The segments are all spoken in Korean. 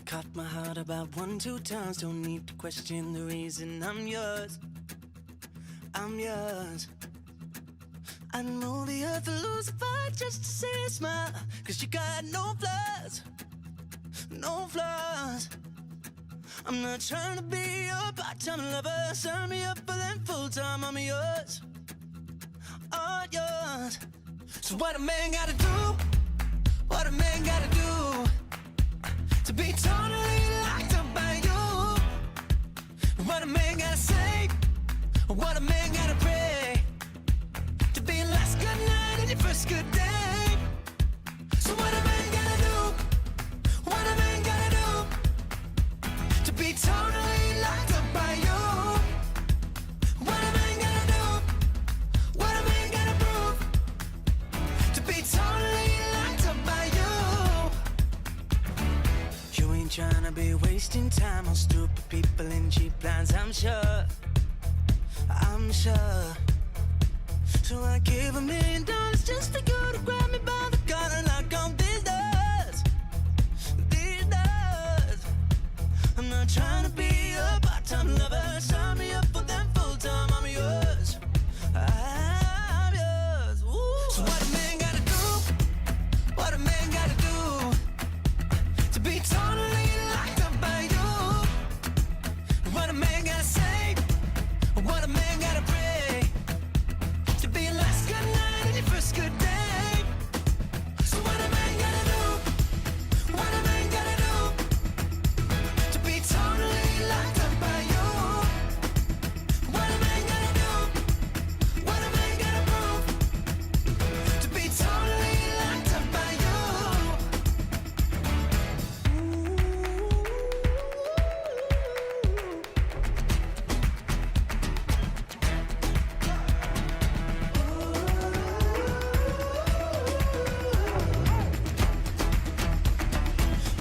Caught my heart about 1-2 times. Don't need to question the reason I'm yours. I'm yours. I'd move the earth to lose a fight just to see a smile. Cause you got no flaws. No flaws. I'm not trying to be your part-time lover. Sign me up for them full-time. I'm yours. All yours. So what a man gotta do? What a man gotta do to be totally locked up by you? What a man gotta say? What a man gotta pray to be your last good night and your first good day? So what a man gotta do? What a man gotta do to be totally locked up by you? What a man gotta do? What a man gotta prove to be totally locked up by you? You ain't tryna be wasting time on stupid people and cheap lines, I'm sure. I'm sure. So I give $1 million just for you to grab me by the collar and lock on these doors. These doors. I'm not trying to be a part-time lover. Sign me up for them full-time. I'm yours. I'm yours. Ooh. So what a man gotta do? What a man gotta do to be totally locked up by you? What a man gotta say? What a man gotta pray to be your last good night and your first good day? So what a man gotta do? What a man gotta do to be totally locked up by you? What a man gotta do? What a man gotta prove to be totally locked up by you?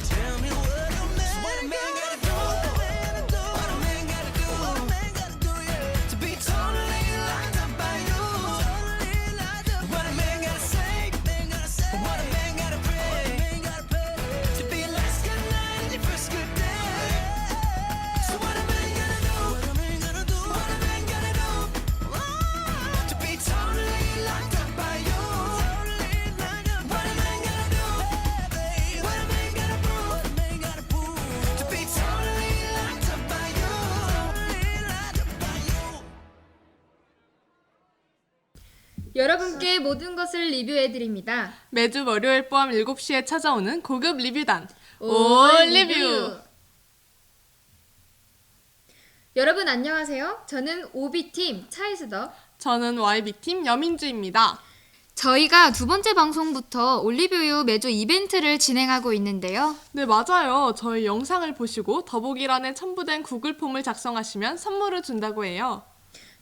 Tell me what a man gotta do? What a man gotta do? What a man gotta do, yeah, to be totally locked up by you? What a man gotta say? What a man gotta pray to be your last good night and your first good day? So what a man gotta do? What a man gotta do? What a man gotta do to be totally locked up by you? What a man gotta do? What a man gotta prove to be totally locked up by you? 여러분께 모든 것을 리뷰해드립니다. 매주 월요일 밤 7시에 찾아오는 고급 리뷰단 올 리뷰. 여러분 안녕하세요. 저는 오비팀 차이스더. 저는 YB팀 여민주입니다. 저희가 두 번째 방송부터 올리뷰유 매주 이벤트를 진행하고 있는데요. 네, 맞아요. 저희 영상을 보시고 더보기란에 첨부된 구글 폼을 작성하시면 선물을 준다고 해요.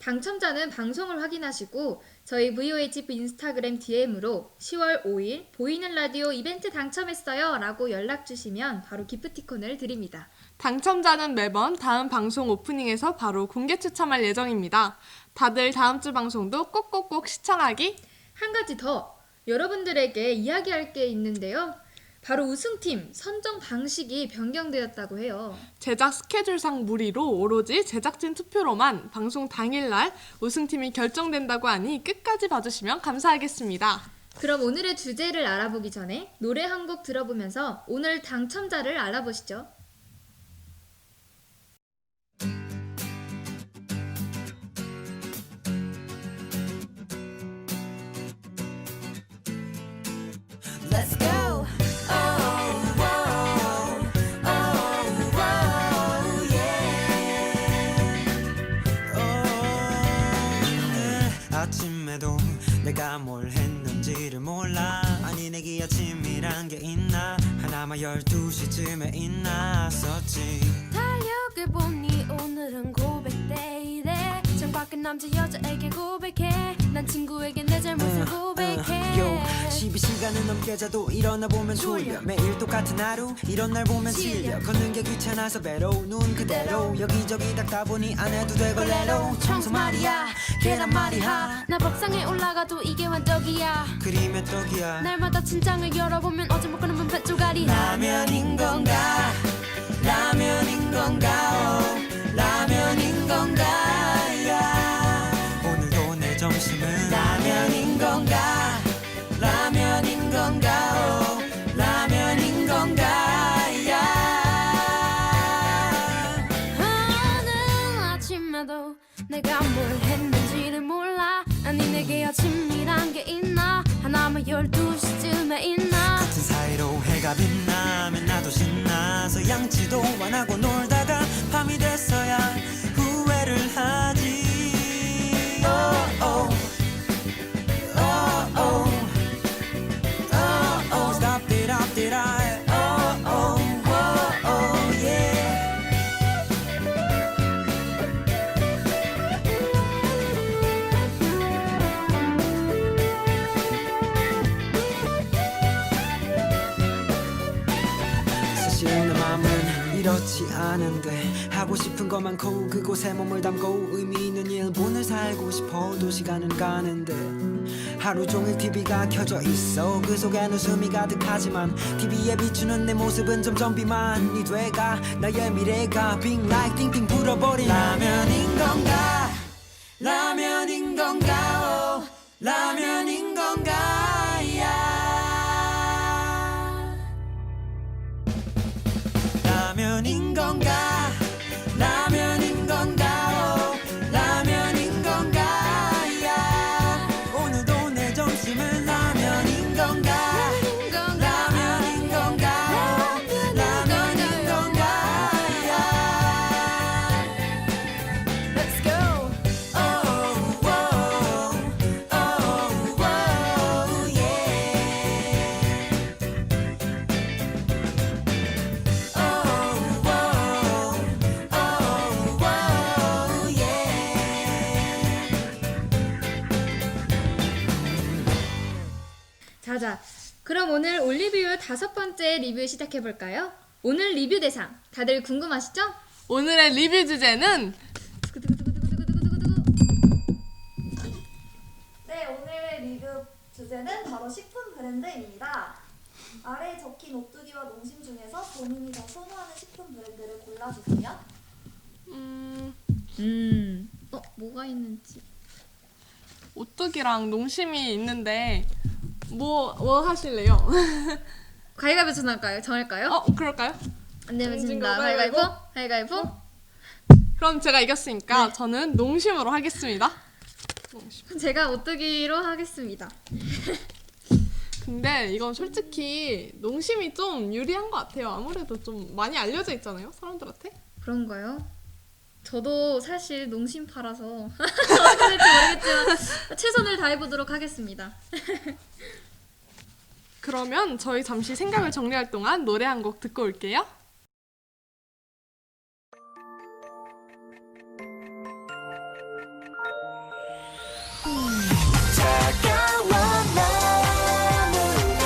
당첨자는 방송을 확인하시고 저희 VOH 인스타그램 DM으로 10월 5일 보이는 라디오 이벤트 당첨했어요 라고 연락 주시면 바로 기프티콘을 드립니다. 당첨자는 매번 다음 방송 오프닝에서 바로 공개 추첨할 예정입니다. 다들 다음 주 방송도 꼭꼭꼭 시청하기. 한 가지 더 여러분들에게 이야기할 게 있는데요. 바로 우승팀 선정 방식이 변경되었다고 해요. 제작 스케줄상 무리로 오로지 제작진 투표로만 방송 당일날 우승팀이 결정된다고 하니 끝까지 봐주시면 감사하겠습니다. 그럼 오늘의 주제를 알아보기 전에 노래 한 곡 들어보면서 오늘 당첨자를 알아보시죠. Let's go. Oh, oh, oh, oh, yeah. 아침에도 내가 뭘 했는지를 몰라. 아니 내게 아침이란 게 있나? 하나만 12시쯤에 있나었지. 달력을 보니 오늘은 고백데이래. 창밖에 남자 여자에게 고백해. 난 친구에게 내 잘못을 고백해. 12시간은 넘게 자도 일어나 보면 졸려. 매일 똑같은 하루 이런 날 보면 질려. 걷는 게 귀찮아서 배로 눈 그대로 여기저기 닦다 보니 안 해도 되걸레로. 청소 말이야 계란 말이야. 나 밥상에 올라가도 이게 완떡이야. 그림의 떡이야. 날마다 침장을 열어보면 어제 먹고 남은 뱃조가리 라면인 건가? 뭘 했는지를 몰라. 아니 내게 아침이란 게 있나. 하나만 12시쯤에 있나. 같은 사이로 해가 빛나면 나도 신나서 양치도 안 하고 놀다가 밤이 됐어야 후회를 하지. Oh, oh. Oh, oh. Oh, oh. Stop it, up it, I. Oh, oh. Oh, oh, yeah. 사실 내 맘은 이렇지 않은데 하고 싶은 것 많고 그곳에 몸을 담고 의미 있는 일본을 살고 싶어. 도 시간은 가는데 하루 종일 TV가 켜져 있어. 그 속엔 웃음이 가득하지만 TV에 비추는 내 모습은 점점 비만이 돼가. 나의 미래가 빙 like 띵띵 불어버린 라면인 건가. 라면인 건가. Oh, 라면인 건가. 라면인 건가. 라면인 건가. Oh, 라면인 건가. 오늘도 내 점심은 라면인 건가. 라면인 건가. Oh, 라면인 건가. Let's go. Oh, oh, oh, oh, yeah. Oh, oh, oh, oh, yeah. 자자, 그럼 오늘 올리브유 5번째 리뷰 시작해볼까요? 오늘 리뷰 대상, 다들 궁금하시죠? 오늘의 리뷰 주제는 네, 오늘의 리뷰 주제는 바로 식품 브랜드입니다. 아래에 적힌 오뚜기와 농심 중에서 본인이 더 선호하는 식품 브랜드를 골라주세요. 뭐가 있는지. 오뚜기랑 농심이 있는데 뭐 하실래요? 가위바위보 정할까요? 그럴까요? 안 되면 농심 진다. 가위바위보? 가위바위보? 그럼 제가 이겼으니까 네. 저는 농심으로 하겠습니다. 제가 오뚜기로 하겠습니다. 근데 이건 솔직히 농심이 좀 유리한 것 같아요. 아무래도 좀 많이 알려져 있잖아요, 사람들한테. 그런가요? 저도 사실 농심 팔아서 어떻게 될지 모르겠지만 최선을 다해보도록 하겠습니다. 그러면 저희 잠시 생각을 정리할 동안 노래 한 곡 듣고 올게요. 차가워 너무나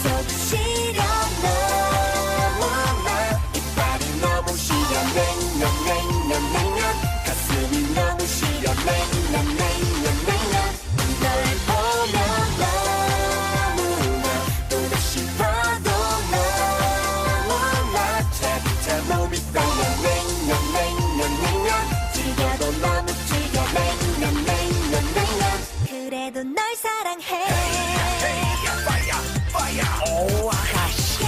속 시려 너무나 이빨이 너무 시려 냉면 가슴이 너무 시려 냉면 널 보면 너무나 또다시 봐도 너무나 차 몸이 떨려 냉면 지겨도 너무 지겨 냉면 그래도 널 사랑해. 오, 아가씨.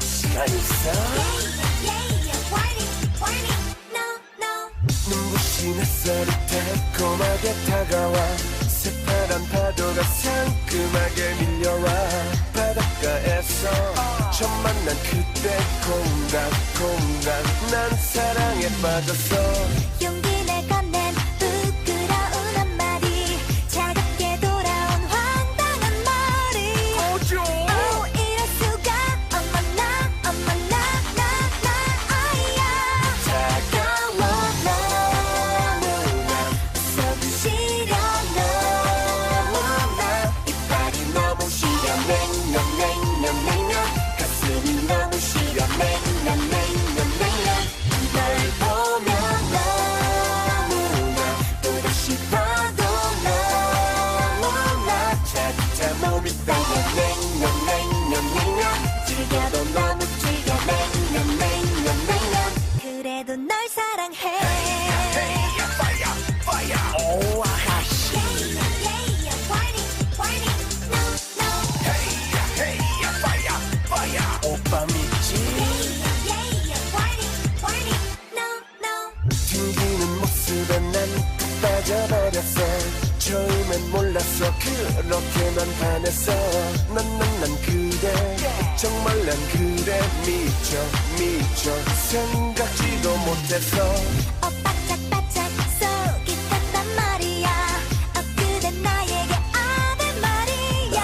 시간 있어? 눈부신 햇살이 달콤하게 다가와 새파란 파도가 상큼하게 밀려와 바닷가에서 처음 만난 그때 공감 난 사랑에 빠졌어. 용기 내 건넨 부끄러운 한마디 차갑게 돌아온 황당한 머리 오 이럴 수가 어머나 아야 차가워 너무나 속 시려 너무나 이빨이 너무 시려 냉면 가슴이 너무 시려 냉면 널 보면 빠져버렸어. 처음엔 몰랐어. 그렇게 난 반했어. 난 그래 정말 난 그래 미쳐 생각지도 못했어. 바짝바짝 속이 탔단 말이야. 그대 나에게 아는 말이야.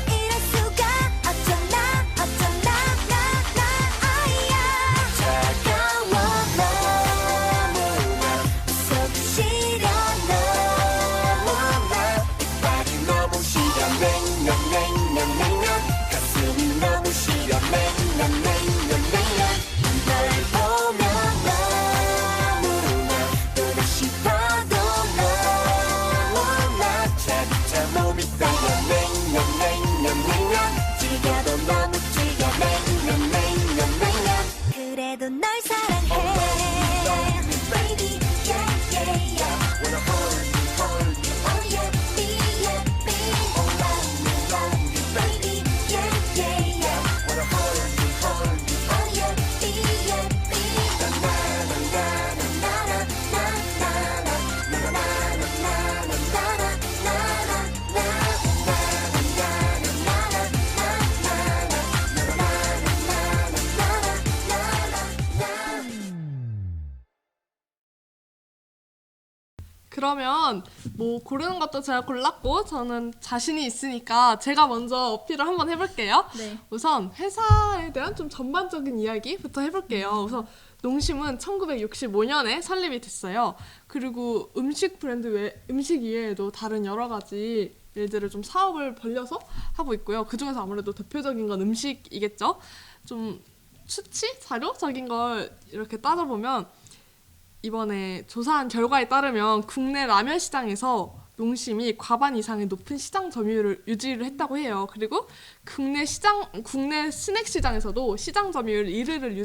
이럴 수가 어쩌나 아야. 차가워 너무나 속 시려 너무나 이빨이 너무 시려 냉면 가슴이 너무 시려 냉면 널 보면 너무나 또다시 봐도 너무나 차디차 몸이 떨려 냉면 지겨도 너무 지겨 냉면 그래도 널 사랑해 Baby yeah Wanna hold you Oh yeah be Baby yeah Wanna hold you Oh yeah be 그러면 뭐 고르는 것도 제가 골랐고 저는 자신이 있으니까 제가 먼저 어필을 한번 해볼게요. 네. 우선 회사에 대한 좀 전반적인 이야기부터 해볼게요. 우선 농심은 1965년에 설립이 됐어요. 그리고 음식 이외에도 다른 여러 가지 일들을 좀 사업을 벌려서 하고 있고요. 그중에서 아무래도 대표적인 건 음식이겠죠. 좀 수치 자료적인 걸 이렇게 따져보면 이번에 조사한 결과에 따르면 국내 라면 시장에서 농심이 과반 이상의 높은 시장 점유율을 유지를 했다고 해요. 그리고 국내 스낵 시장에서도 시장 점유율 1위를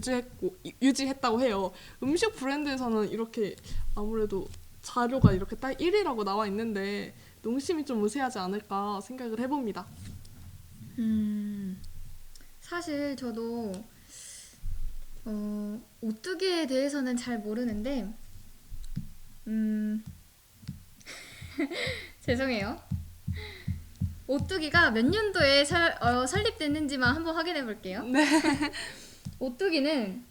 유지했다고 해요. 음식 브랜드에서는 이렇게 아무래도 자료가 이렇게 딱 1위라고 나와 있는데 농심이 좀 우세하지 않을까 생각을 해봅니다. 사실 저도 오뚜기에 대해서는 잘 모르는데 죄송해요. 오뚜기가 몇 년도에 설립됐는지만 한번 확인해 볼게요. 네. 오뚜기는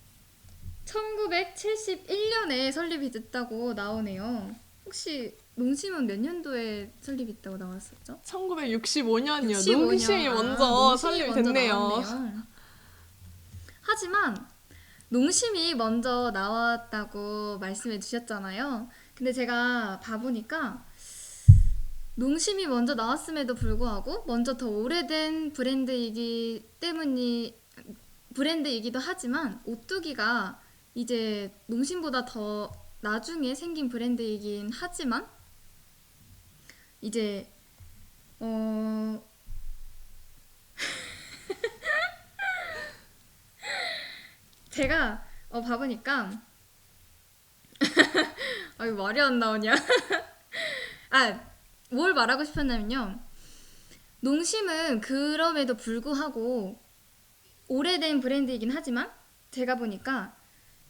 1971년에 설립이 됐다고 나오네요. 혹시 농심은 몇 년도에 설립했다고 나왔었죠? 1965년이요. 65년. 농심이 먼저 농심이 설립이 먼저 됐네요. 나왔네요. 하지만 농심이 먼저 나왔다고 말씀해 주셨잖아요. 근데 제가 봐보니까 농심이 먼저 나왔음에도 불구하고 먼저 더 오래된 브랜드이기도 하지만 오뚜기가 이제 농심보다 더 나중에 생긴 브랜드이긴 하지만 이제 제가 봐보니까 아 이거 말이 안 나오냐. 뭘 말하고 싶었냐면요. 농심은 그럼에도 불구하고 오래된 브랜드이긴 하지만 제가 보니까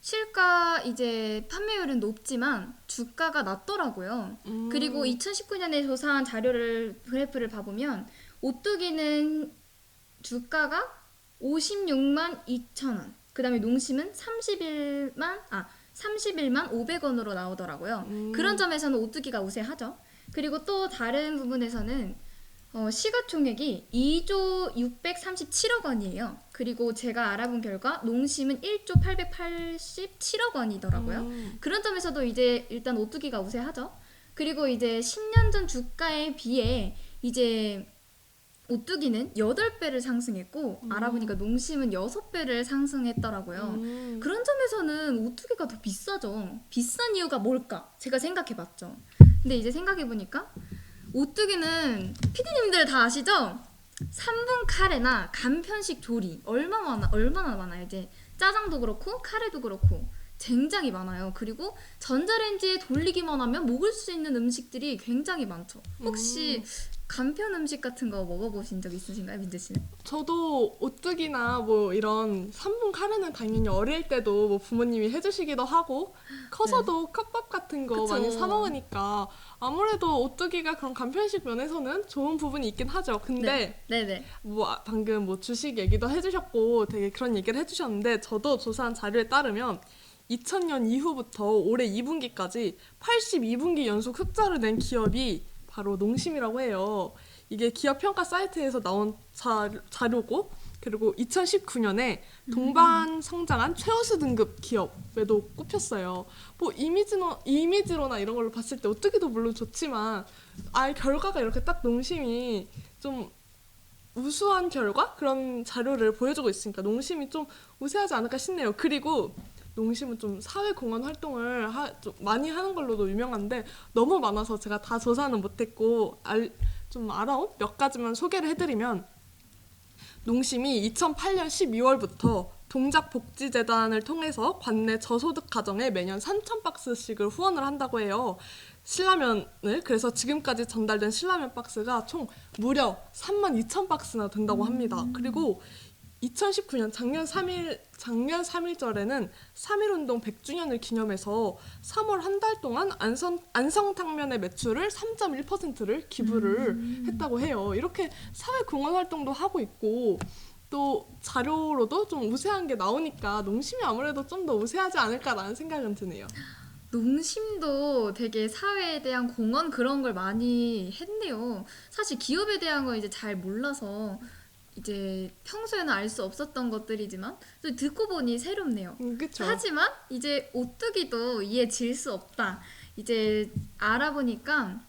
실가 이제 판매율은 높지만 주가가 낮더라고요. 그리고 2019년에 조사한 그래프를 봐보면 오뚜기는 주가가 56만 2천 원. 그 다음에 농심은 31만 500원으로 나오더라고요. 그런 점에서는 오뚜기가 우세하죠. 그리고 또 다른 부분에서는 시가총액이 2조 637억 원이에요. 그리고 제가 알아본 결과 농심은 1조 887억 원이더라고요. 그런 점에서도 이제 일단 오뚜기가 우세하죠. 그리고 이제 10년 전 주가에 비해 이제 오뚜기는 8배를 상승했고 알아보니까 농심은 6배를 상승했더라고요. 그런 점에서는 오뚜기가 더 비싸죠. 비싼 이유가 뭘까? 제가 생각해봤죠. 근데 이제 생각해보니까 오뚜기는 피디님들 다 아시죠? 3분 카레나 간편식 조리 얼마나 많아요. 이제 짜장도 그렇고 카레도 그렇고 굉장히 많아요. 그리고 전자레인지에 돌리기만 하면 먹을 수 있는 음식들이 굉장히 많죠. 혹시 간편 음식 같은 거 먹어보신 적 있으신가요, 민재 씨는? 저도 오뚜기나 뭐 이런 3분 카레는 당연히 어릴 때도 뭐 부모님이 해주시기도 하고 커서도 컵밥 같은 거 그쵸. 많이 사 먹으니까 아무래도 오뚜기가 그런 간편식 면에서는 좋은 부분이 있긴 하죠. 근데 네네. 뭐 방금 뭐 주식 얘기도 해주셨고 되게 그런 얘기를 해주셨는데 저도 조사한 자료에 따르면 2000년 이후부터 올해 2분기까지 82분기 연속 흑자를 낸 기업이 바로 농심이라고 해요. 이게 기업 평가 사이트에서 나온 자료고 그리고 2019년에 동반 성장한 최우수 등급 기업에도 꼽혔어요. 뭐 이미지로나 이런 걸로 봤을 때 오뚜기도 물론 좋지만 아예 결과가 이렇게 딱 농심이 좀 우수한 결과? 그런 자료를 보여주고 있으니까 농심이 좀 우세하지 않을까 싶네요. 그리고 농심은 좀 사회공헌 활동을 좀 많이 하는 걸로도 유명한데 너무 많아서 제가 다 조사는 못했고 좀 알아온 몇 가지만 소개를 해드리면 농심이 2008년 12월부터 동작복지재단을 통해서 관내 저소득 가정에 매년 3,000박스씩을 후원을 한다고 해요. 신라면을 그래서 지금까지 전달된 신라면 박스가 총 무려 32,000박스나 된다고 합니다. 그리고 2019년 작년 3일절에는 3.1운동 100주년을 기념해서 3월 한 달 동안 안성탕면의 매출을 3.1%를 기부를 했다고 해요. 이렇게 사회공헌 활동도 하고 있고 또 자료로도 좀 우세한 게 나오니까 농심이 아무래도 좀 더 우세하지 않을까라는 생각은 드네요. 농심도 되게 사회에 대한 공헌 그런 걸 많이 했네요. 사실 기업에 대한 걸 이제 잘 몰라서 이제 평소에는 알 수 없었던 것들이지만 또 듣고 보니 새롭네요. 그렇죠. 하지만 이제 오뚜기도 이에 질 수 없다. 이제 알아보니까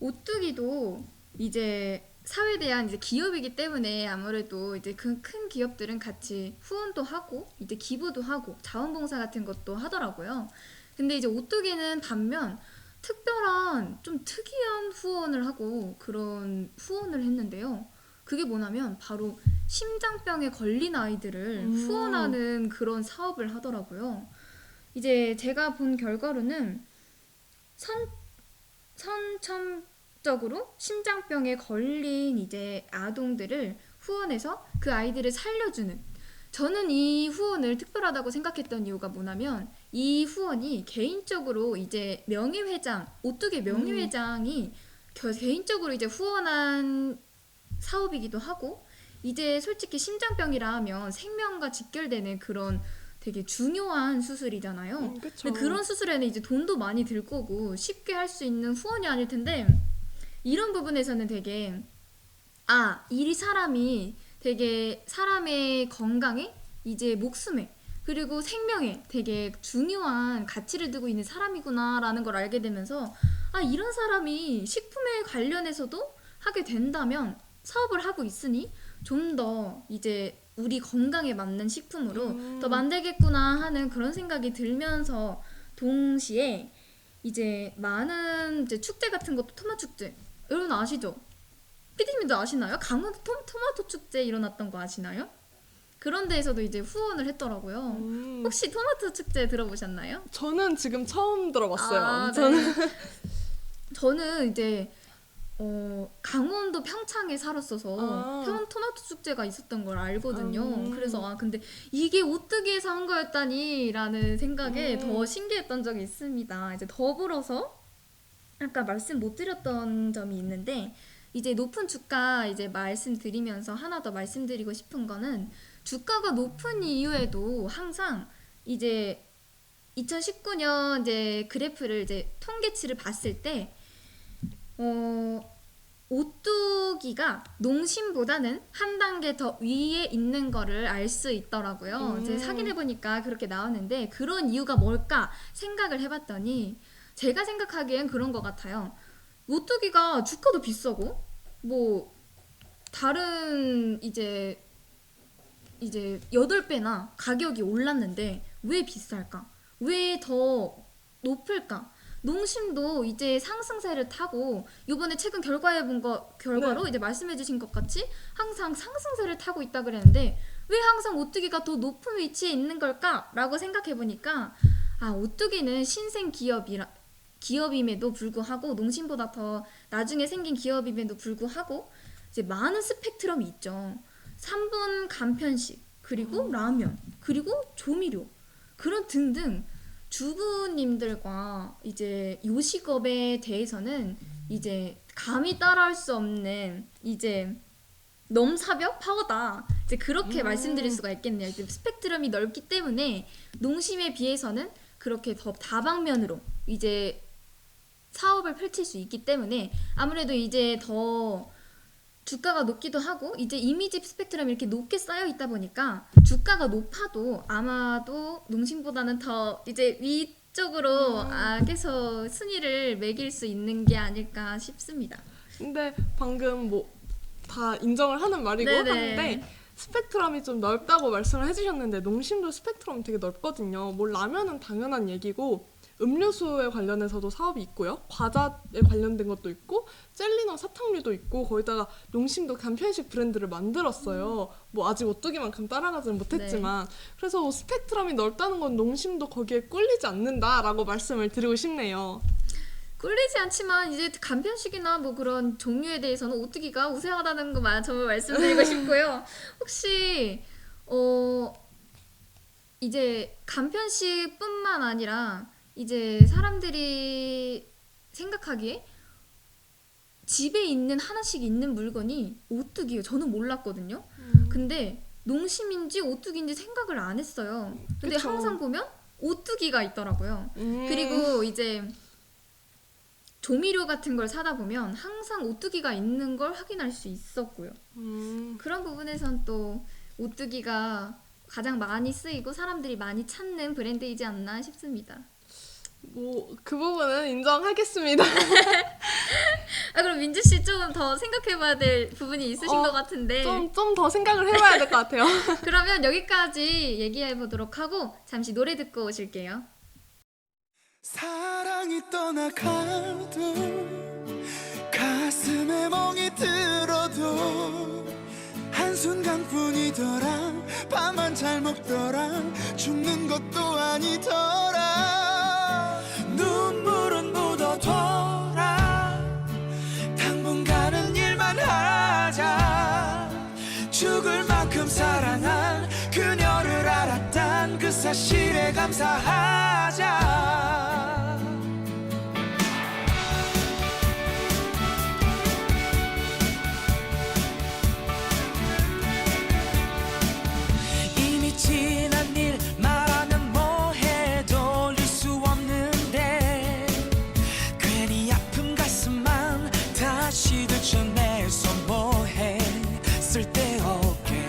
오뚜기도 이제 사회에 대한 이제 기업이기 때문에 아무래도 이제 큰 기업들은 같이 후원도 하고 이제 기부도 하고 자원봉사 같은 것도 하더라고요. 근데 이제 오뚜기는 반면 특별한 좀 특이한 후원을 하고 그런 후원을 했는데요. 그게 뭐냐면 바로 심장병에 걸린 아이들을 후원하는 그런 사업을 하더라고요. 이제 제가 본 결과로는 선천적으로 심장병에 걸린 이제 아동들을 후원해서 그 아이들을 살려주는 저는 이 후원을 특별하다고 생각했던 이유가 뭐냐면 이 후원이 개인적으로 이제 명예회장 오뚜기 명예회장이 개인적으로 이제 후원한 사업이기도 하고 이제 솔직히 심장병이라 하면 생명과 직결되는 그런 되게 중요한 수술이잖아요. 그쵸. 근데 그런 수술에는 이제 돈도 많이 들 거고 쉽게 할 수 있는 후원이 아닐 텐데 이런 부분에서는 되게 이 사람이 되게 사람의 건강에 이제 목숨에 그리고 생명에 되게 중요한 가치를 두고 있는 사람이구나라는 걸 알게 되면서 이런 사람이 식품에 관련해서도 하게 된다면 사업을 하고 있으니 좀 더 이제 우리 건강에 맞는 식품으로 더 만들겠구나 하는 그런 생각이 들면서 동시에 이제 많은 이제 축제 같은 것도 토마토 축제 여러분 아시죠? 피디님도 아시나요? 강원도 토마토 축제 일어났던 거 아시나요? 그런 데에서도 이제 후원을 했더라고요. 혹시 토마토 축제 들어보셨나요? 저는 지금 처음 들어봤어요. 네. 저는 이제 강원도 평창에 살았어서 토마토 축제가 있었던 걸 알거든요. 그래서 근데 이게 오뚜기에서 한 거였다니 라는 생각에 더 신기했던 적이 있습니다. 이제 더불어서 아까 말씀 못 드렸던 점이 있는데 이제 높은 주가 이제 말씀드리면서 하나 더 말씀드리고 싶은 거는 주가가 높은 이유에도 항상 이제 2019년 이제 그래프를 이제 통계치를 봤을 때 오뚜기가 농심보다는 한 단계 더 위에 있는 거를 알 수 있더라고요. 이제 확인해보니까 그렇게 나왔는데 그런 이유가 뭘까 생각을 해봤더니 제가 생각하기엔 그런 것 같아요. 오뚜기가 주가도 비싸고 뭐 다른 이제 8배나 가격이 올랐는데 왜 비쌀까? 왜 더 높을까? 농심도 이제 상승세를 타고 이번에 최근 결과로 이제 말씀해주신 것 같이 항상 상승세를 타고 있다 그랬는데 왜 항상 오뚜기가 더 높은 위치에 있는 걸까? 라고 생각해 보니까 오뚜기는 신생 기업임에도 불구하고 농심보다 더 나중에 생긴 기업임에도 불구하고 이제 많은 스펙트럼이 있죠. 3분 간편식, 그리고 라면, 그리고 조미료, 그런 등등 주부님들과 이제 요식업에 대해서는 이제 감히 따라할 수 없는 이제 넘사벽 파워다. 이제 그렇게 말씀드릴 수가 있겠네요. 이제 스펙트럼이 넓기 때문에 농심에 비해서는 그렇게 더 다방면으로 이제 사업을 펼칠 수 있기 때문에 아무래도 이제 더 주가가 높기도 하고 이제 이미지 스펙트럼이 이렇게 높게 쌓여 있다 보니까 주가가 높아도 아마도 농심보다는 더 이제 위쪽으로 계속 순위를 매길 수 있는 게 아닐까 싶습니다. 근데 방금 뭐 다 인정을 하는 말이고 네네. 하는데 스펙트럼이 좀 넓다고 말씀을 해주셨는데 농심도 스펙트럼 되게 넓거든요. 뭐 라면은 당연한 얘기고 음료수에 관련해서도 사업이 있고요. 과자에 관련된 것도 있고 젤리나 사탕류도 있고 거기다가 농심도 간편식 브랜드를 만들었어요. 뭐 아직 오뚜기만큼 따라가지는 못했지만 그래서 뭐 스펙트럼이 넓다는 건 농심도 거기에 꿀리지 않는다라고 말씀을 드리고 싶네요. 꿀리지 않지만 이제 간편식이나 뭐 그런 종류에 대해서는 오뚜기가 우세하다는 것만 정말 말씀드리고 싶고요. 혹시 이제 간편식뿐만 아니라 이제 사람들이 생각하기에 집에 있는 하나씩 있는 물건이 오뚜기예요. 저는 몰랐거든요. 근데 농심인지 오뚜기인지 생각을 안 했어요. 근데 그쵸. 항상 보면 오뚜기가 있더라고요. 그리고 이제 조미료 같은 걸 사다 보면 항상 오뚜기가 있는 걸 확인할 수 있었고요. 그런 부분에선 또 오뚜기가 가장 많이 쓰이고 사람들이 많이 찾는 브랜드이지 않나 싶습니다. 뭐 그 부분은 인정하겠습니다. 그럼 민주 씨 좀 더 생각해봐야 될 부분이 있으신 것 같은데 좀 더 생각을 해봐야 될 것 같아요. 그러면 여기까지 얘기해 보도록 하고 잠시 노래 듣고 오실게요. 사랑이 떠나가도 가슴에 멍이 들어도 한순간뿐이더라. 밥만 잘 먹더라. 죽는 것도 아니더라. 눈물은 묻어둬라. 당분간은 일만 하자. 죽을 만큼 사랑한 그녀를 알았단 그 사실에 감사하자. 이미 지난 일 말하면 뭐해 돌릴 수 없는데 괜히 아픈 가슴만 다시 들춰내서 뭐해 쓸데없게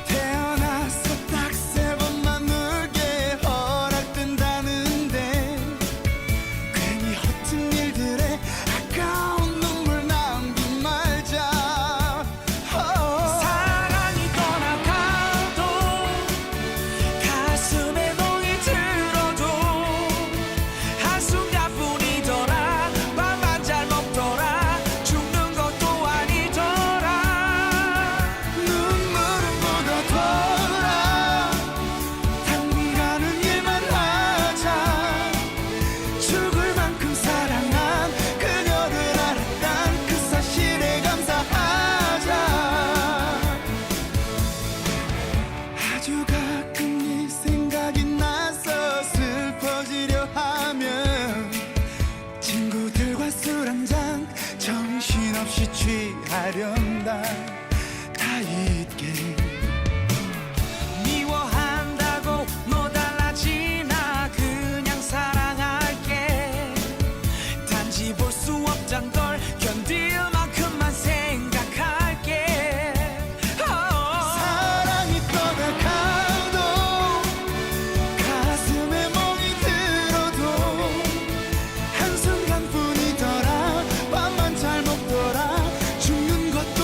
태어나서 딱 3번만 울게 허락된다는데 괜히 허튼 일들에 아까운 눈물 낭비 말자. 사랑이 떠나가도 가슴에 멍이 들어도 한순간뿐이더라. 밥만 잘 먹더라. 죽는 것도 아니더라. 눈물은 묻어둬라. 당분간은 일만 하자. 죽을 만큼 사랑한 그녀를 알았단 그 사실에 감사하자. 아주 가끔 네 생각이 나서 슬퍼지려 하면 친구들과 술 한잔 정신없이 취하련다. 다 잊게 미워한다고 뭐 달라지나 그냥 사랑할게. 단지 볼 수 없단 걸 견딜 만큼만 생각할게. 사랑이 떠나가도 가슴에 멍이 들어도 한순간뿐이더라. 밥만 잘 먹더라. 죽는 것도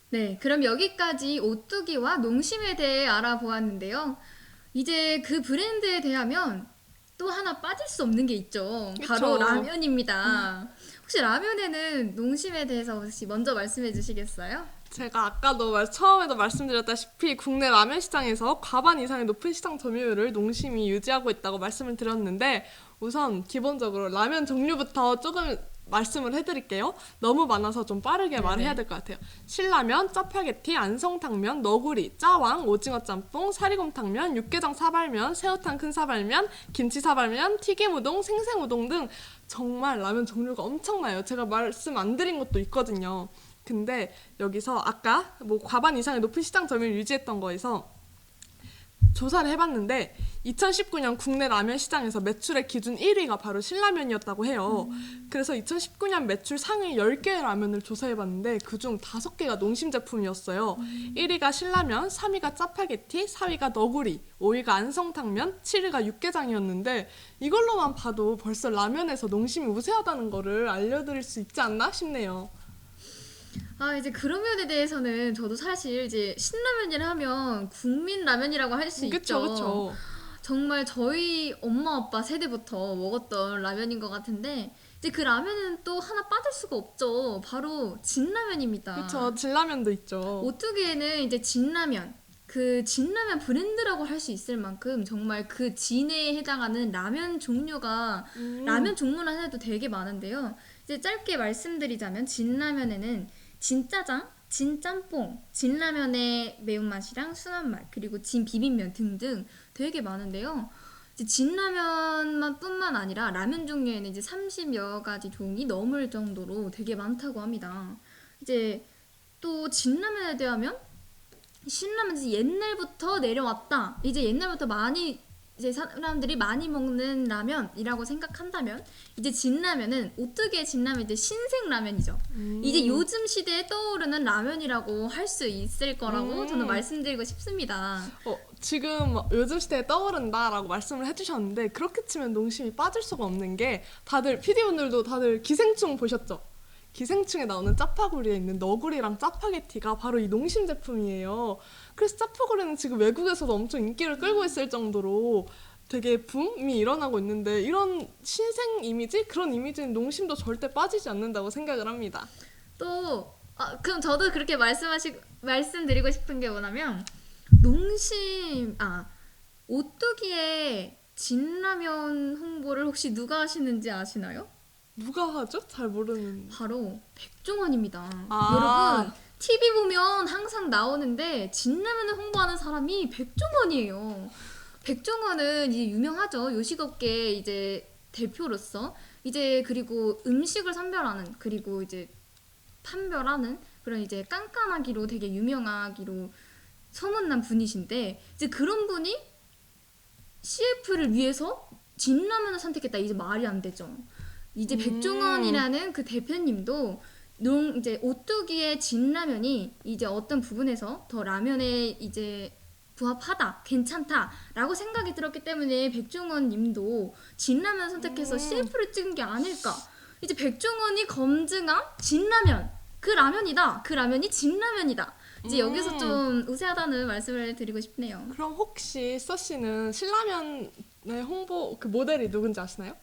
네, 그럼 여기까지 오뚜기와 농심에 대해 알아보았는데요. 이제 그 브랜드에 대하면 또 하나 빠질 수 없는 게 있죠. 바로 그쵸. 라면입니다. 혹시 라면에는 농심에 대해서 혹시 먼저 말씀해 주시겠어요? 제가 아까도 처음에도 말씀드렸다시피 국내 라면 시장에서 과반 이상의 높은 시장 점유율을 농심이 유지하고 있다고 말씀을 드렸는데 우선 기본적으로 라면 종류부터 조금 말씀을 해드릴게요. 너무 많아서 좀 빠르게 말해야 될 것 같아요. 신라면, 짜파게티, 안성탕면, 너구리, 짜왕, 오징어 짬뽕, 사리곰탕면, 육개장 사발면, 새우탕 큰 사발면, 김치 사발면, 튀김우동, 생생우동 등 정말 라면 종류가 엄청나요. 제가 말씀 안 드린 것도 있거든요. 근데 여기서 아까 뭐 과반 이상의 높은 시장 점유율 유지했던 거에서 조사를 해봤는데 2019년 국내 라면 시장에서 매출의 기준 1위가 바로 신라면이었다고 해요. 그래서 2019년 매출 상위 10개의 라면을 조사해봤는데 그중 5개가 농심 제품이었어요. 1위가 신라면, 3위가 짜파게티, 4위가 너구리, 5위가 안성탕면, 7위가 육개장이었는데 이걸로만 봐도 벌써 라면에서 농심이 우세하다는 거를 알려드릴 수 있지 않나 싶네요. 이제 그런 면에 대해서는 저도 사실 이제 신라면이라 하면 국민 라면이라고 할 수 있죠. 그쵸. 정말 저희 엄마 아빠 세대부터 먹었던 라면인 것 같은데 이제 그 라면은 또 하나 빠질 수가 없죠. 바로 진라면입니다. 그쵸. 진라면도 있죠. 오뚜기에는 이제 진라면, 그 진라면 브랜드라고 할 수 있을 만큼 정말 그 진에 해당하는 라면 종류가 라면 종류만 해도 되게 많은데요. 이제 짧게 말씀드리자면 진라면에는 진짜장, 진짬뽕, 진라면의 매운맛이랑 순한맛, 그리고 진비빔면 등등 되게 많은데요. 이제 진라면만 뿐만 아니라 라면 종류에는 이제 30여 가지 종이 넘을 정도로 되게 많다고 합니다. 이제 또 진라면에 대하면 신라면 이제 옛날부터 내려왔다. 이제 옛날부터 많이 이제 사람들이 많이 먹는 라면이라고 생각한다면 이제 진라면은 오뚜기의 진라면 이제 신생 라면이죠. 이제 요즘 시대에 떠오르는 라면이라고 할 수 있을 거라고 저는 말씀드리고 싶습니다. 지금 요즘 시대에 떠오른다라고 말씀을 해주셨는데 그렇게 치면 농심이 빠질 수가 없는 게 다들 PD분들도 다들 기생충 보셨죠? 기생충에 나오는 짜파구리에 있는 너구리랑 짜파게티가 바로 이 농심 제품이에요. 그래서 짜파구리는 지금 외국에서도 엄청 인기를 끌고 있을 정도로 되게 붐이 일어나고 있는데 이런 신생 이미지? 그런 이미지는 농심도 절대 빠지지 않는다고 생각을 합니다. 또 그럼 저도 그렇게 말씀드리고 싶은 게 뭐냐면 오뚜기의 진라면 홍보를 혹시 누가 하시는지 아시나요? 누가 하죠? 잘 모르는. 바로 백종원입니다. 아. 여러분 TV 보면 항상 나오는데 진라면을 홍보하는 사람이 백종원이에요. 백종원은 이제 유명하죠. 요식업계 이제 대표로서 이제 그리고 음식을 선별하는 그리고 이제 판별하는 그런 이제 깐깐하기로 되게 유명하기로 소문난 분이신데 이제 그런 분이 CF를 위해서 진라면을 선택했다. 이제 말이 안 되죠. 이제 백종원이라는 그 대표님도 이제 오뚜기의 진라면이 이제 어떤 부분에서 더 라면에 이제 부합하다, 괜찮다라고 생각이 들었기 때문에 백종원 님도 진라면 선택해서 CF를 찍은 게 아닐까. 이제 백종원이 검증한 진라면, 그 라면이다. 그 라면이 진라면이다. 이제 여기서 좀 우세하다는 말씀을 드리고 싶네요. 그럼 혹시 써씨는 신라면의 홍보 그 모델이 누군지 아시나요?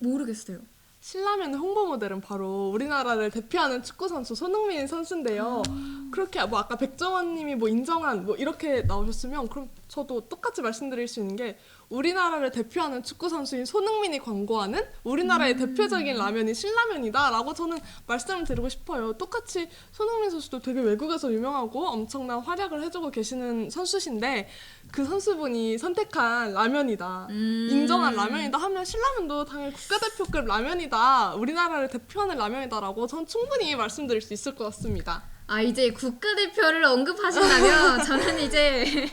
모르겠어요. 신라면 홍보 모델은 바로 우리나라를 대표하는 축구 선수 손흥민 선수인데요. 그렇게 뭐 아까 백종원님이 뭐 인정한 뭐 이렇게 나오셨으면 그럼 저도 똑같이 말씀드릴 수 있는 게 우리나라를 대표하는 축구 선수인 손흥민이 광고하는 우리나라의 대표적인 라면이 신라면이다라고 저는 말씀을 드리고 싶어요. 똑같이 손흥민 선수도 되게 외국에서 유명하고 엄청난 활약을 해주고 계시는 선수신데 그 선수분이 선택한 라면이다, 인정한 라면이다 하면 신라면도 당연히 국가대표급 라면이다, 우리나라를 대표하는 라면이다라고 전 충분히 말씀드릴 수 있을 것 같습니다. 이제 국가대표를 언급하신다면 저는 이제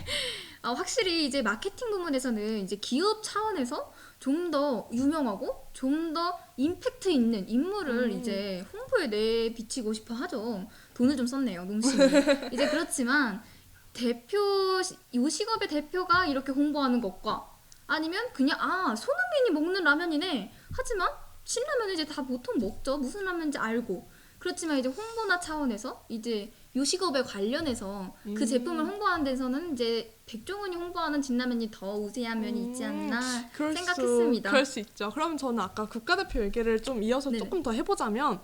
확실히 이제 마케팅 부분에서는 이제 기업 차원에서 좀 더 유명하고 좀 더 임팩트 있는 인물을 이제 홍보에 내비치고 싶어 하죠. 돈을 좀 썼네요, 농심이. 이제 그렇지만 요식업의 대표가 이렇게 홍보하는 것과 아니면 그냥 손흥민이 먹는 라면이네. 하지만 신라면은 이제 다 보통 먹죠. 무슨 라면인지 알고. 그렇지만 이제 홍보나 차원에서 이제 요식업에 관련해서 그 제품을 홍보하는 데서는 이제 백종원이 홍보하는 진라면이 더 우세한 면이 있지 않나 생각했습니다. 그럴 수 있죠. 그러면 저는 아까 국가대표 얘기를 좀 이어서 네네. 조금 더 해보자면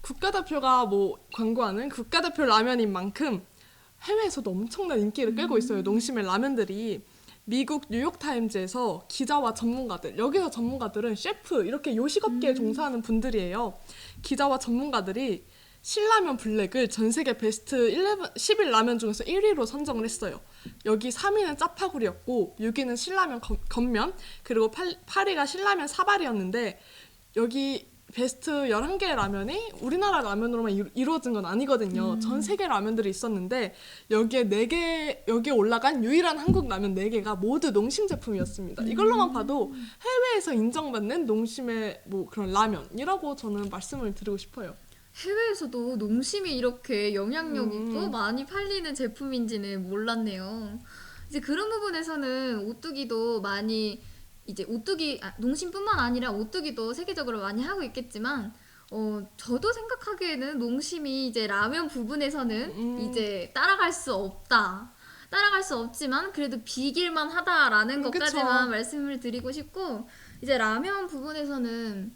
국가대표가 뭐 광고하는 국가대표 라면인 만큼 해외에서도 엄청난 인기를 끌고 있어요. 농심의 라면들이. 미국 뉴욕타임즈에서 기자와 전문가들, 여기서 전문가들은 셰프, 이렇게 요식업계에 종사하는 분들이에요. 기자와 전문가들이 신라면 블랙을 전 세계 베스트 11 라면 중에서 1위로 선정을 했어요. 여기 3위는 짜파구리였고 6위는 신라면 겉면, 그리고 8위가 신라면 사발이었는데 여기 베스트 11개의 라면이 우리나라 라면으로만 이루어진 건 아니거든요. 전 세계 라면들이 있었는데 여기에 올라간 유일한 한국 라면 4개가 모두 농심 제품이었습니다. 이걸로만 봐도 해외에서 인정받는 농심의 뭐 그런 라면이라고 저는 말씀을 드리고 싶어요. 해외에서도 농심이 이렇게 영향력 있고 많이 팔리는 제품인지는 몰랐네요. 이제 그런 부분에서는 오뚜기도 많이 이제 농심뿐만 아니라 오뚜기도 세계적으로 많이 하고 있겠지만 저도 생각하기에는 농심이 이제 라면 부분에서는 이제 따라갈 수 없다. 따라갈 수 없지만 그래도 비길만 하다라는 것까지만 그쵸. 말씀을 드리고 싶고, 이제 라면 부분에서는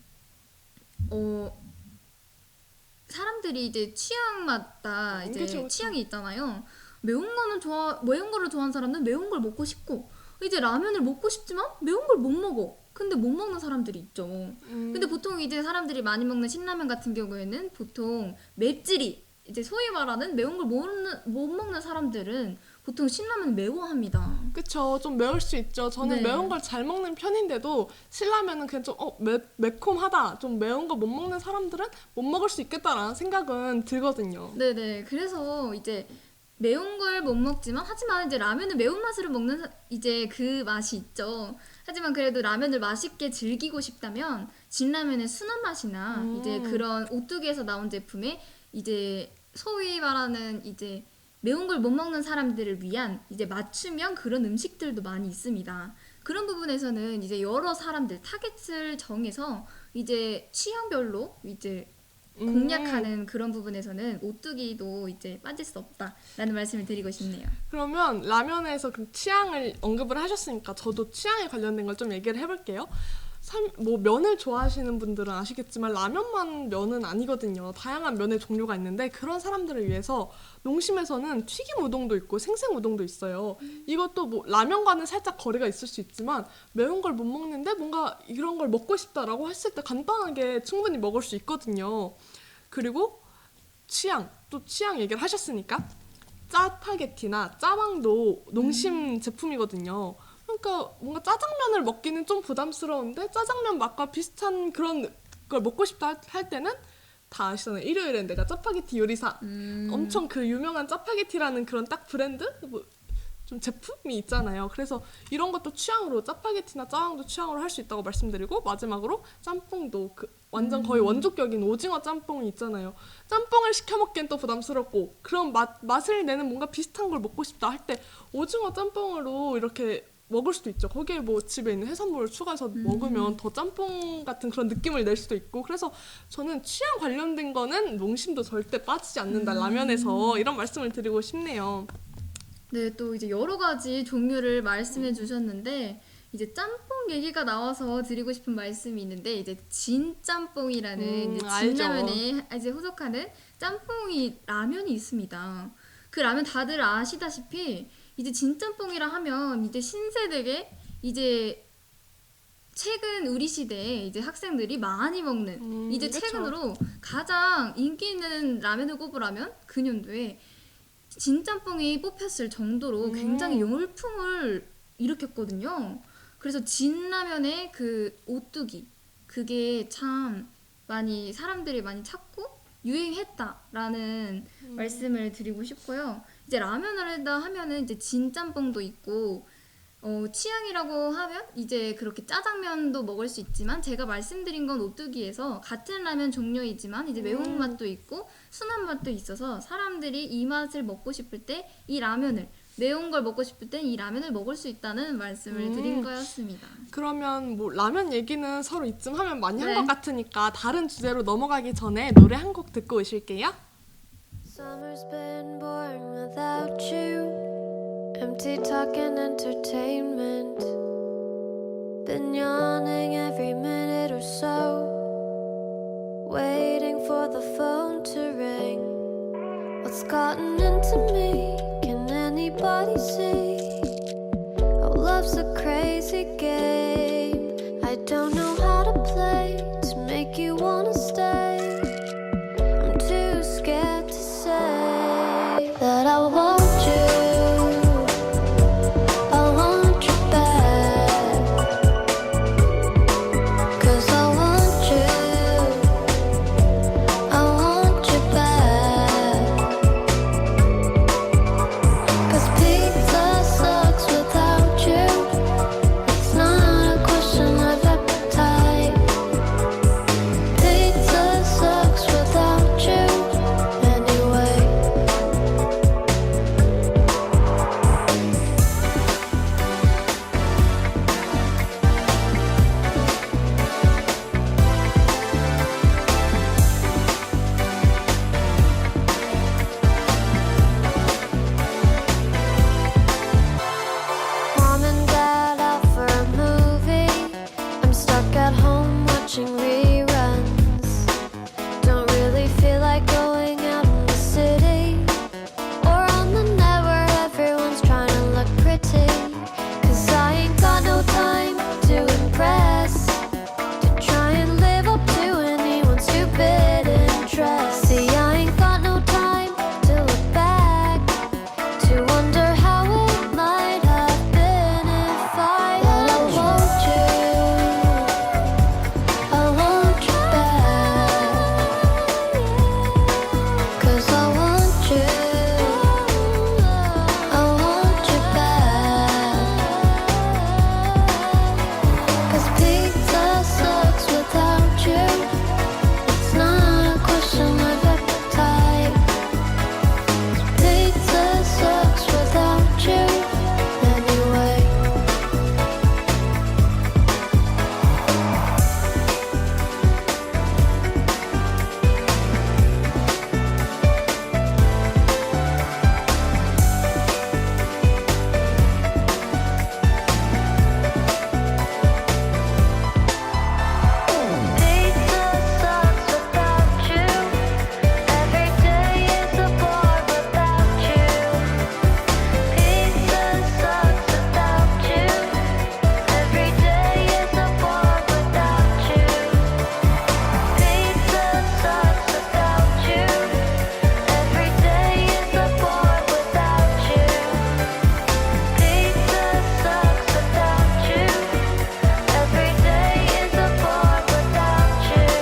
사람들이 이제 취향마다 이제 그쵸. 취향이 있잖아요. 매운 거를 좋아하는 사람은 매운 걸 먹고 싶고, 이제 라면을 먹고 싶지만 매운 걸 못 먹어. 근데 못 먹는 사람들이 있죠. 근데 보통 이제 사람들이 많이 먹는 신라면 같은 경우에는 보통 맵찔이, 이제 소위 말하는 매운 걸 못 먹는 사람들은 보통 신라면 매워합니다. 그쵸. 좀 매울 수 있죠. 저는 네. 매운 걸 잘 먹는 편인데도 신라면은 그냥 좀 매콤하다. 좀 매운 거 못 먹는 사람들은 못 먹을 수 있겠다라는 생각은 들거든요. 네네. 그래서 이제 매운 걸 못 먹지만, 하지만 이제 라면은 매운맛으로 먹는 이제 그 맛이 있죠. 하지만 그래도 라면을 맛있게 즐기고 싶다면 진라면의 순한 맛이나 이제 그런 오뚜기에서 나온 제품에 이제 소위 말하는 이제 매운 걸 못 먹는 사람들을 위한 이제 맞춤형 그런 음식들도 많이 있습니다. 그런 부분에서는 이제 여러 사람들 타겟을 정해서 이제 취향별로 이제 공략하는 그런 부분에서는 오뚜기도 이제 빠질 수 없다라는 말씀을 드리고 싶네요. 그러면 라면에서 그 취향을 언급을 하셨으니까 저도 취향에 관련된 걸 좀 얘기를 해볼게요. 뭐 면을 좋아하시는 분들은 아시겠지만 라면만 면은 아니거든요. 다양한 면의 종류가 있는데 그런 사람들을 위해서 농심에서는 튀김 우동도 있고 생생 우동도 있어요. 이것도 뭐 라면과는 살짝 거리가 있을 수 있지만 매운 걸 못 먹는데 뭔가 이런 걸 먹고 싶다라고 했을 때 간단하게 충분히 먹을 수 있거든요. 그리고 또 취향 얘기를 하셨으니까 짜파게티나 짜왕도 농심 제품이거든요. 그러니까 뭔가 짜장면을 먹기는 좀 부담스러운데 짜장면 맛과 비슷한 그런 걸 먹고 싶다 할 때는 다 아시잖아요. 일요일엔 내가 짜파게티 요리사. 엄청 그 유명한 짜파게티라는 그런 딱 브랜드? 뭐 좀 제품이 있잖아요. 그래서 이런 것도 취향으로 짜파게티나 짜왕도 취향으로 할 수 있다고 말씀드리고, 마지막으로 짬뽕도 완전 거의 원조격인 오징어 짬뽕이 있잖아요. 짬뽕을 시켜 먹기엔 또 부담스럽고 그런 맛을 내는 뭔가 비슷한 걸 먹고 싶다 할 때 오징어 짬뽕으로 이렇게 먹을 수도 있죠. 거기에 뭐 집에 있는 해산물을 추가해서 먹으면 더 짬뽕 같은 그런 느낌을 낼 수도 있고, 그래서 저는 취향 관련된 거는 농심도 절대 빠지지 않는다 라면에서, 이런 말씀을 드리고 싶네요. 네, 또 이제 여러 가지 종류를 말씀해 주셨는데 이제 짬뽕 얘기가 나와서 드리고 싶은 말씀이 있는데, 이제 진짬뽕이라는 이제 알죠. 진라면에 이제 후속하는 라면이 있습니다. 그 라면 다들 아시다시피 이제 진짬뽕이라 하면 이제 신세대계 이제 최근 우리 시대에 이제 학생들이 많이 먹는 이제 그쵸. 최근으로 가장 인기 있는 라면을 꼽으라면 그 년도에 진짬뽕이 뽑혔을 정도로 굉장히 열풍을 일으켰거든요. 그래서 진라면의 그 오뚜기, 그게 참 많이 사람들이 많이 찾고 유행했다라는 말씀을 드리고 싶고요. 이제 라면을 한다 하면은 이제 진짬뽕도 있고, 취향이라고 하면 이제 그렇게 짜장면도 먹을 수 있지만, 제가 말씀드린 건 오뚜기에서 같은 라면 종류이지만 이제 매운맛도 있고 순한 맛도 있어서 사람들이 이 맛을 먹고 싶을 때 이 라면을 매운 걸 먹고 싶을 땐 이 라면을 먹을 수 있다는 말씀을 드린 거였습니다. 그러면 뭐 라면 얘기는 서로 이쯤 하면 많이 한 네. 것 같으니까 다른 주제로 넘어가기 전에 노래 한 곡 듣고 오실게요. Summer's been boring without you. Empty talk and entertainment. Been yawning every minute or so. Waiting for the phone to ring. What's gotten into me? Can anybody see? Oh, love's a crazy game. I don't know how to play to make you wanna stay. I'm too scared to say that I want you. I want you back. 'Cause I want you. I want you back. 'Cause pizza sucks without you. It's not a question of appetite. Pizza sucks without you anyway. Mom and dad out for a movie. I'm stuck at home watching reruns. Don't really feel like going out in the city or on the net where everyone's trying to look pretty. 'Cause I ain't got no time to impress, to try and live up to anyone's stupid interest. See, I ain't got no time to look back, to wonder how it might have been if I want you. I want you back. 'Cause I want you. I want you back. 'Cause pizza sucks without you. It's not a question of appetite. Pizza sucks without you anyway. Pizza sucks without you. Every day is a bore without you. Pizza sucks without you. Every day is a bore without you. Pizza sucks without you. Every day is a bore without you. Pizza sucks without you. Every day is a bore without you.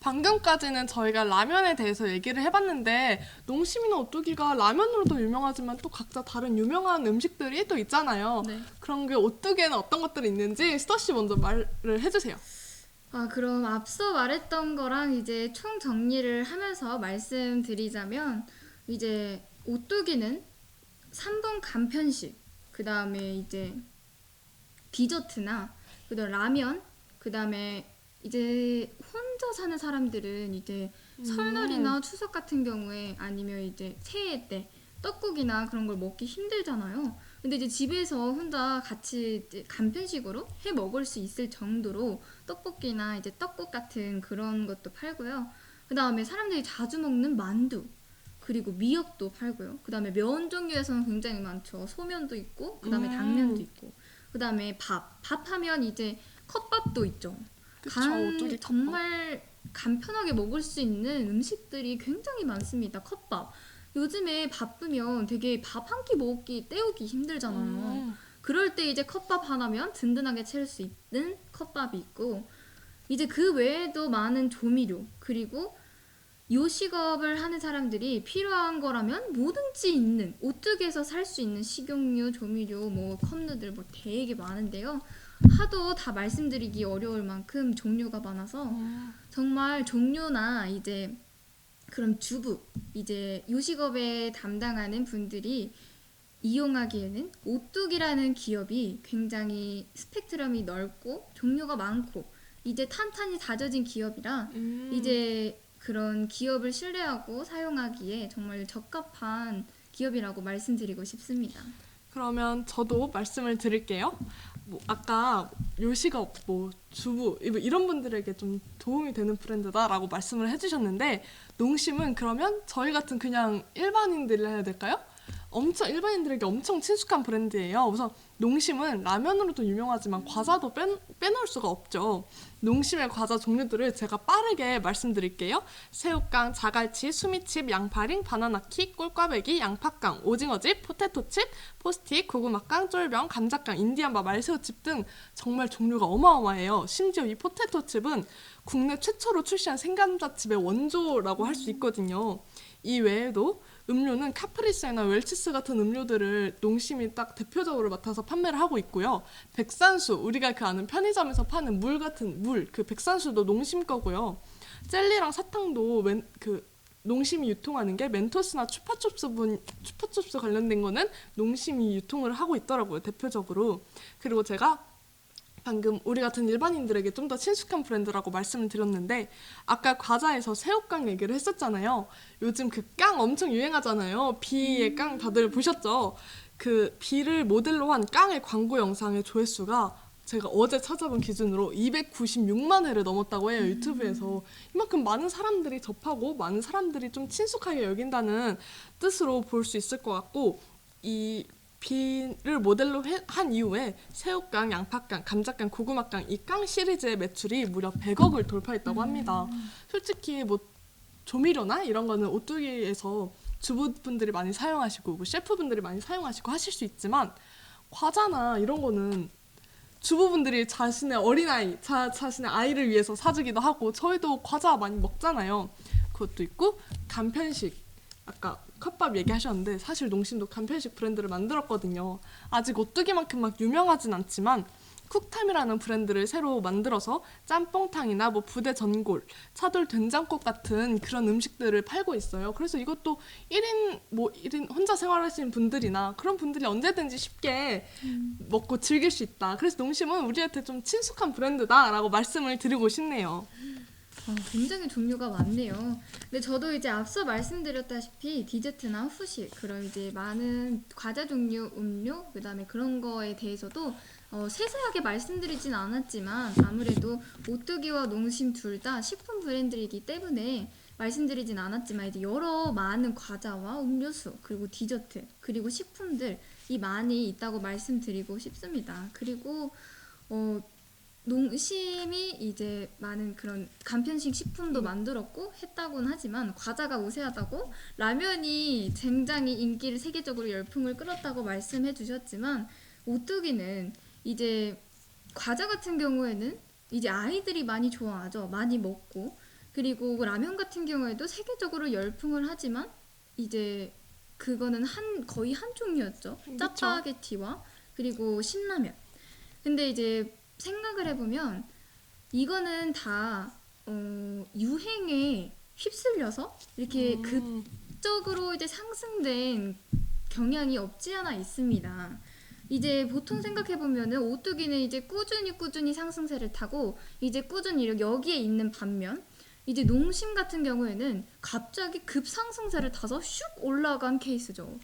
방금까지는 저희가 라면에 대해서 얘기를 해봤는데 농심이나 오뚜기가 라면으로도 유명하지만 또 각자 다른 유명한 음식들이 또 있잖아요. 네. 그런 게 오뚜기에는 어떤 것들이 있는지 스터 씨 먼저 말을 해주세요. 그럼 앞서 말했던 거랑 이제 총 정리를 하면서 말씀드리자면 이제 오뚜기는 3분 간편식, 그 다음에 이제 디저트나 그다음 라면, 그 다음에 이제 혼자 사는 사람들은 이제 설날이나 추석 같은 경우에 아니면 이제 새해 때 떡국이나 그런 걸 먹기 힘들잖아요. 근데 이제 집에서 혼자 같이 이제 간편식으로 해 먹을 수 있을 정도로 떡볶이나 이제 떡국 같은 그런 것도 팔고요. 그 다음에 사람들이 자주 먹는 만두, 그리고 미역도 팔고요. 그 다음에 면 종류에서는 굉장히 많죠. 소면도 있고, 그 다음에 당면도 있고, 그 다음에 밥하면 이제 컵밥도 있죠. 그쵸, 오뚜기 컵밥. 정말 간편하게 먹을 수 있는 음식들이 굉장히 많습니다. 컵밥. 요즘에 바쁘면 되게 밥 한 끼 먹기 때우기 힘들잖아요. 그럴 때 이제 컵밥 하나면 든든하게 채울 수 있는 컵밥이 있고, 이제 그 외에도 많은 조미료 그리고 요식업을 하는 사람들이 필요한 거라면 뭐든지 있는 오뚜기에서 살 수 있는 식용유, 조미료, 뭐 컵누들 뭐 되게 많은데요. 하도 다 말씀드리기 어려울 만큼 종류가 많아서 정말 종류나 이제 그런 주부 이제 요식업에 담당하는 분들이 이용하기에는 오뚜기라는 기업이 굉장히 스펙트럼이 넓고 종류가 많고 이제 탄탄히 다져진 기업이라 이제 그런 기업을 신뢰하고 사용하기에 정말 적합한 기업이라고 말씀드리고 싶습니다. 그러면 저도 말씀을 드릴게요. 뭐 아까 요식업, 뭐 주부 이런 분들에게 좀 도움이 되는 브랜드다라고 말씀을 해주셨는데 농심은 그러면 저희 같은 그냥 일반인들이 해야 될까요? 엄청 일반인들에게 엄청 친숙한 브랜드예요. 우선 농심은 라면으로도 유명하지만 과자도 빼놓을 수가 없죠. 농심의 과자 종류들을 제가 빠르게 말씀드릴게요. 새우깡, 자갈치, 수미칩, 양파링, 바나나킥, 꿀꽈배기, 양파깡, 오징어칩, 포테토칩, 포스틱, 고구마깡, 쫄병, 감자깡, 인디안바, 말새우칩 등 정말 종류가 어마어마해요. 심지어 이 포테토칩은 국내 최초로 출시한 생감자칩의 원조라고 할 수 있거든요. 이 외에도 음료는 카프리스나 웰치스 같은 음료들을 농심이 딱 대표적으로 맡아서 판매를 하고 있고요. 백산수, 우리가 그 아는 편의점에서 파는 물 같은 물, 그 백산수도 농심 거고요. 젤리랑 사탕도 농심이 유통하는 게 멘토스나 추파춥스 관련된 거는 농심이 유통을 하고 있더라고요, 대표적으로. 그리고 제가 방금 우리 같은 일반인들에게 좀 더 친숙한 브랜드라고 말씀을 드렸는데 아까 과자에서 새우깡 얘기를 했었잖아요. 요즘 그 깡 엄청 유행하잖아요. 비의 깡 다들 보셨죠? 그 비를 모델로 한 깡의 광고 영상의 조회수가 제가 어제 찾아본 기준으로 296만 회를 넘었다고 해요. 유튜브에서. 이만큼 많은 사람들이 접하고 많은 사람들이 좀 친숙하게 여긴다는 뜻으로 볼 수 있을 것 같고 이 비를 모델로 한 이후에 새우깡, 양파깡, 감자깡, 고구마깡 이 깡 시리즈의 매출이 무려 100억을 돌파했다고 합니다. 솔직히 뭐 조미료나 이런 거는 오뚜기에서 주부분들이 많이 사용하시고 뭐 셰프분들이 많이 사용하시고 하실 수 있지만 과자나 이런 거는 주부분들이 자신의 어린아이, 자신의 아이를 위해서 사주기도 하고 저희도 과자 많이 먹잖아요. 그것도 있고 간편식 아까 컵밥 얘기하셨는데 사실 농심도 간편식 브랜드를 만들었거든요. 아직 오뚜기만큼 막 유명하진 않지만 쿡탐이라는 브랜드를 새로 만들어서 짬뽕탕이나 뭐 부대 전골, 차돌 된장국 같은 그런 음식들을 팔고 있어요. 그래서 이것도 1인 혼자 생활하시는 분들이나 그런 분들이 언제든지 쉽게 먹고 즐길 수 있다. 그래서 농심은 우리한테 좀 친숙한 브랜드다라고 말씀을 드리고 싶네요. 굉장히 종류가 많네요. 근데 저도 이제 앞서 말씀드렸다시피 디저트나 후식, 그런 이제 많은 과자 종류, 음료, 그다음에 그런 거에 대해서도 세세하게 말씀드리진 않았지만 아무래도 오뚜기와 농심 둘 다 식품 브랜드이기 때문에 말씀드리진 않았지만 이제 여러 많은 과자와 음료수 그리고 디저트 그리고 식품들이 많이 있다고 말씀드리고 싶습니다. 그리고 농심이 이제 많은 그런 간편식 식품도 만들었고 했다고는 하지만 과자가 우세하다고 라면이 굉장히 인기를 세계적으로 열풍을 끌었다고 말씀해 주셨지만 오뚜기는 이제 과자 같은 경우에는 이제 아이들이 많이 좋아하죠. 많이 먹고 그리고 라면 같은 경우에도 세계적으로 열풍을 하지만 이제 그거는 거의 한 종류였죠. 짜파게티와 그리고 신라면. 근데 이제 생각을 해보면 이거는 다 유행에 휩쓸려서 이렇게 급적으로 이제 상승된 경향이 없지 않아 있습니다. 이제 보통 생각해보면은 오뚜기는 이제 꾸준히 상승세를 타고 이제 꾸준히 여기에 있는 반면 이제 농심 같은 경우에는 갑자기 급상승세를 타서 슉 올라간 케이스죠.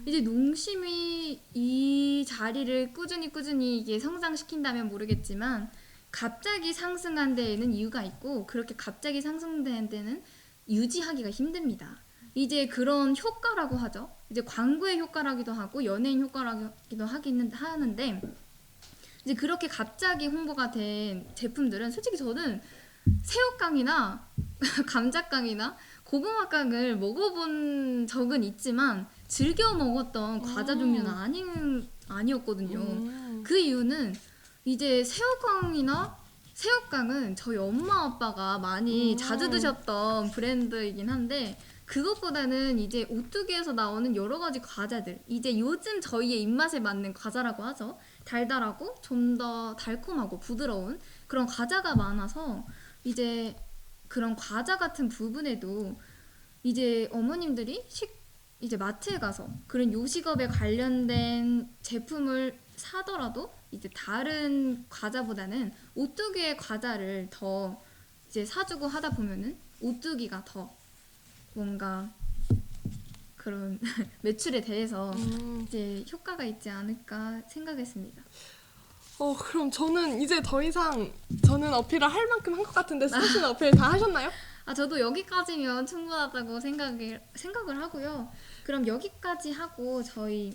이제 농심이 이 자리를 꾸준히 이게 성장시킨다면 모르겠지만 갑자기 상승한 데에는 이유가 있고 그렇게 갑자기 상승된 데는 유지하기가 힘듭니다. 이제 그런 효과라고 하죠. 이제 광고의 효과라기도 하고 연예인 효과라기도 하는데 이제 그렇게 갑자기 홍보가 된 제품들은 솔직히 저는 새우깡이나 감자깡이나 고구마깡을 먹어본 적은 있지만 즐겨 먹었던 과자 종류는 아니었거든요. 그 이유는 이제 새우깡이나 새우깡은 저희 엄마 아빠가 많이 자주 드셨던 브랜드이긴 한데 그것보다는 이제 오뚜기에서 나오는 여러 가지 과자들 이제 요즘 저희의 입맛에 맞는 과자라고 하죠. 달달하고 좀 더 달콤하고 부드러운 그런 과자가 많아서 이제 그런 과자 같은 부분에도 이제 어머님들이 이제 마트에 가서 그런 요식업에 관련된 제품을 사더라도 이제 다른 과자보다는 오뚜기의 과자를 더 이제 사주고 하다 보면은 오뚜기가 더 뭔가 그런 매출에 대해서 이제 효과가 있지 않을까 생각했습니다. 그럼 저는 이제 더 이상 저는 어필을 할 만큼 한 것 같은데 수지 씨는 어필 다 하셨나요? 저도 여기까지면 충분하다고 생각을 하고요. 그럼 여기까지 하고 저희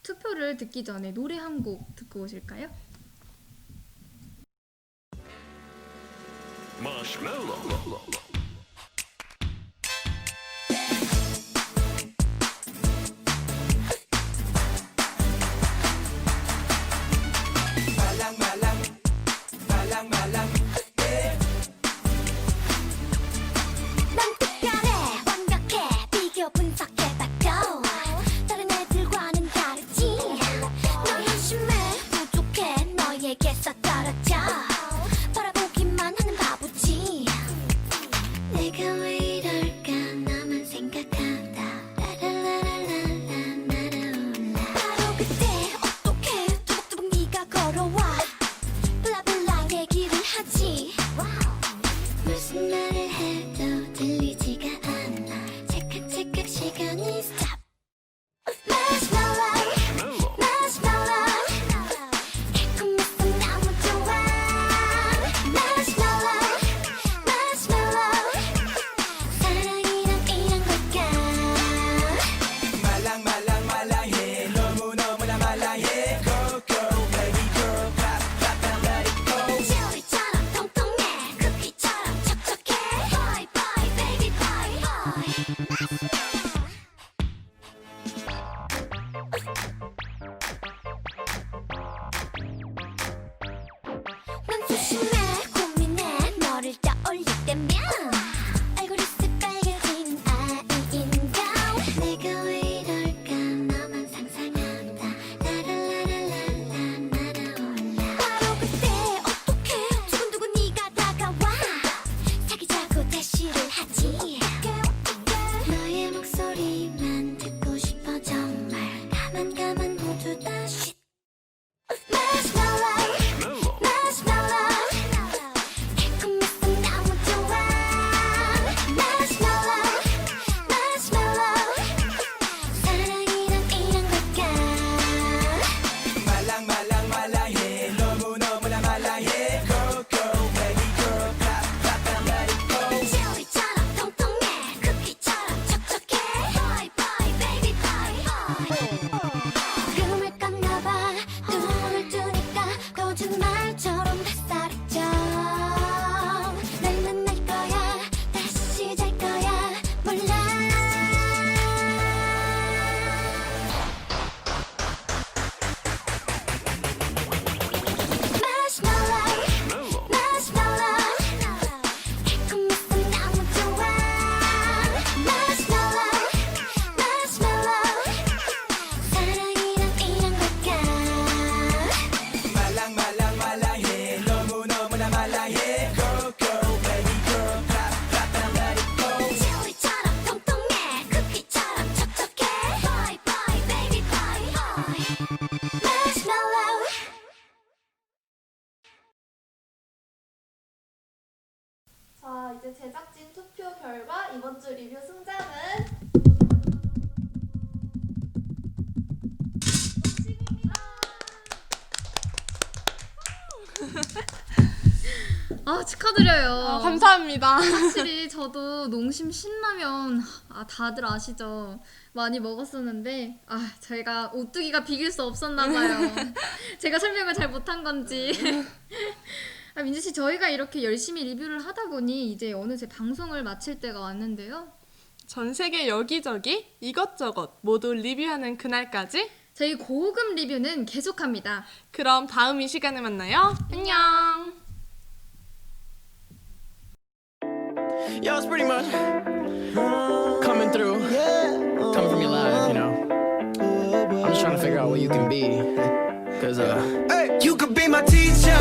투표를 듣기 전에 노래 한 곡 듣고 오실까요? Marshmallow. 난 특별해 완벽해 비교 분석해봐도 다른 애들과는 다르지 넌 한심해 부족해 너에게서 떨어져 바라보기만 하는 바보지 내가 왜 이럴까 나만 생각한다 라라라라라라 날아올라 바로 그때 어떡해 두벅두벅 네가 걸어와 블라블라 얘기를 하지 무슨 말을 해도 들리지가 않아 찰칵찰칵 시간이 stop Marshmallow Marshmallow 달콤해서 너무 좋아 Marshmallow Marshmallow 사랑이란 이런 걸까 말랑말랑말랑해 너무너무나 말랑해 Go go baby girl pop pop and let it go 젤리처럼 통통해 쿠키처럼 촉촉해 Boy boy baby boy 난 소심해 고민해 너를 떠올릴 때면 알고리즘 빨개지는 아이인가 내가 왜 이럴까 너만 상상한다 라라라라라라 날아올라 바로 그때 어떡해 두근두근 네가 다가와 사귀자고 대시를 하지 너의 목소리만 듣고 싶어 정말 가만 모두 다 shit Marshmallow Marshmallow 달콤해서 너무 좋아 Marshmallow Marshmallow 사랑이란 이런 걸까 말랑말랑말랑해 너무너무나 말랑해 Go go baby girl pop pop and let it go 젤리처럼 통통해 쿠키처럼 촉촉해 Boy boy baby boy 꿈을 꿨나봐 눈을 뜨니까 거짓말처럼 햇살이죠 날 만날 거야 다시 잘 거야 몰라 Marshmallow Marshmallow 달콤해서 너무 좋아 Marshmallow Marshmallow 사랑이란 이런 걸까 말랑말랑말랑해 너무너무나 말랑해 Go go baby girl pop pop and let it go 젤리처럼 통통해 쿠키처럼 촉촉해 Boy boy baby boy Marshmallow 자, 이제 제작진 투표 결과 이번 주 리뷰 승자는 농심입니다. 축하드려요. 감사합니다. 확실히 저도 농심 신라면 다들 아시죠? 많이 먹었었는데 제가 오뚜기가 비길 수 없었나 봐요. 제가 설명을 잘 못한 건지. 민주 씨, 저희가 이렇게 열심히 리뷰를 하다 보니 이제 어느새 방송을 마칠 때가 왔는데요. 전 세계 여기저기 이것저것 모두 리뷰하는 그날까지 저희 고급 리뷰는 계속합니다. 그럼 다음 이 시간에 만나요. 안녕. Yo, it's pretty much coming through, coming from your life, you know. I'm just trying to figure out what you can be, cause You could be my teacher,